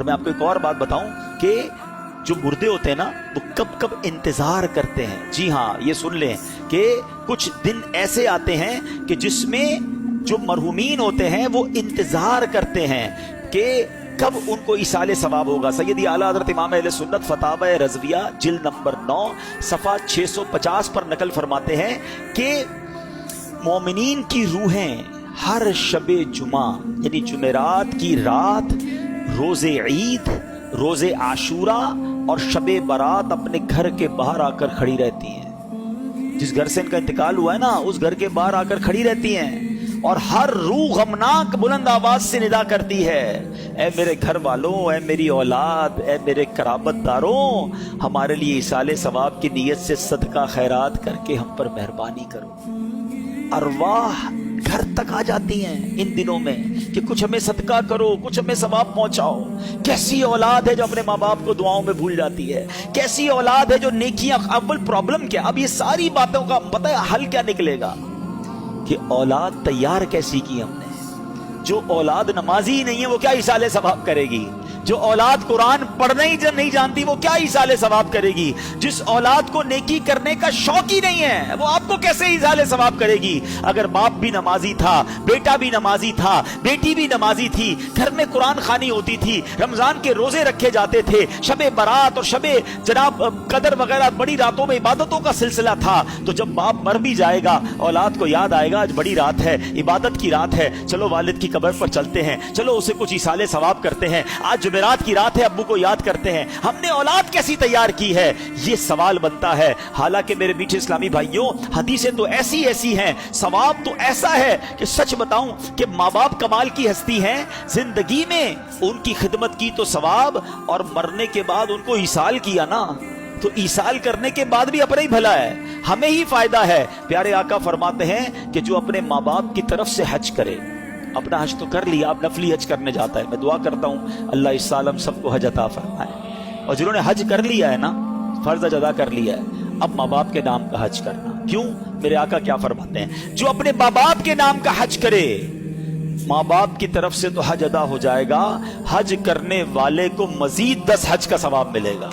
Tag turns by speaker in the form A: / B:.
A: میں آپ کو ایک اور بات بتاؤں کہ جو مردے ہوتے ہیں نا وہ کب کب انتظار کرتے ہیں. جی ہاں یہ سن لیں کہ کچھ دن ایسے آتے ہیں کہ جس میں جو مرحومین ہوتے ہیں وہ انتظار کرتے ہیں کہ کب ان کو ایصال ثواب ہوگا. سیدی اعلیٰ حضرت امام اہل سنت فتاوی رضویہ جلد نمبر 9 صفحہ 650 پر نقل فرماتے ہیں کہ مومنین کی روحیں ہر شب جمعہ یعنی جمعرات کی رات، روز عید، روز عاشوراء اور شب برات اپنے گھر کے باہر آ کر کھڑی رہتی ہیں. جس گھر سے ان کا انتقال ہوا ہے نا اس گھر کے باہر آ کر کھڑی رہتی ہیں اور ہر روح غمناک بلند آواز سے ندا کرتی ہے، اے میرے گھر والوں، اے میری اولاد، اے میرے قرابت داروں، ہمارے لیے ایصال ثواب کی نیت سے صدقہ خیرات کر کے ہم پر مہربانی کرو. ارواح گھر تک آ جاتی ہیں ان دنوں میں کہ کچھ ہمیں صدقہ کرو، کچھ ہمیں ثواب پہنچاؤ. کیسی اولاد ہے جو اپنے ماں باپ کو دعاؤں میں بھول جاتی ہے، کیسی اولاد ہے جو نیکیاں. اول پرابلم کیا، اب یہ ساری باتوں کا پتہ ہے حل کیا نکلے گا کہ اولاد تیار کیسی کی ہم نے. جو اولاد نمازی ہی نہیں ہے وہ کیا ایصال ثواب کرے گی؟ جو اولاد قرآن پڑھنا ہی نہیں جانتی وہ کیا ایصال ثواب کرے گی؟ جس اولاد کو نیکی کرنے کا شوق ہی نہیں ہے وہ آپ کو کیسے ایصال ثواب کرے گی؟ اگر باپ بھی نمازی تھا، بیٹا بھی نمازی تھا، بیٹی بھی نمازی تھی، گھر میں قرآن خوانی ہوتی تھی، رمضان کے روزے رکھے جاتے تھے، شب برات اور شب جناب قدر وغیرہ بڑی راتوں میں عبادتوں کا سلسلہ تھا، تو جب باپ مر بھی جائے گا اولاد کو یاد آئے گا آج بڑی رات ہے، عبادت کی رات ہے، چلو والد کی قبر پر چلتے ہیں، چلو اسے کچھ ایصال ثواب کرتے ہیں، آج جمعرات کی رات ہے ابو کو یاد کرتے ہیں. ہم نے اولاد کیسی تیار کی ہے؟ یہ سوال بنتا ہے. حالانکہ میرے میٹھے اسلامی بھائیوں حدیثیں تو ایسی ایسی ہیں، ثواب تو ایسا ہے کہ سچ بتاؤں کہ ماں باپ کمال کی ہستی ہیں. زندگی میں ان کی خدمت کی تو ثواب، اور مرنے کے بعد ان کو ایصال کیا نا تو ایصال کرنے کے بعد بھی اپنا ہی بھلا ہے، ہمیں ہی فائدہ ہے. پیارے آقا فرماتے ہیں کہ جو اپنے ماں باپ کی طرف سے حج کرے، اپنا حج تو کر لیا، اب نفلی حج کرنے جاتا ہے. میں دعا کرتا ہوں اللہ اس سال ہم سب کو حج عطا فرمائے. اور جنہوں نے حج کر لیا ہے نا، فرض حج ادا کر لیا ہے، اب ماں باپ کے نام کا حج کرنا. کیوں؟ میرے آقا کیا فرماتے ہیں؟ جو اپنے ماں باپ کے نام کا حج کرے ماں باپ کی طرف سے تو حج ادا ہو جائے گا، حج کرنے والے کو مزید 10 حج کا ثواب ملے گا.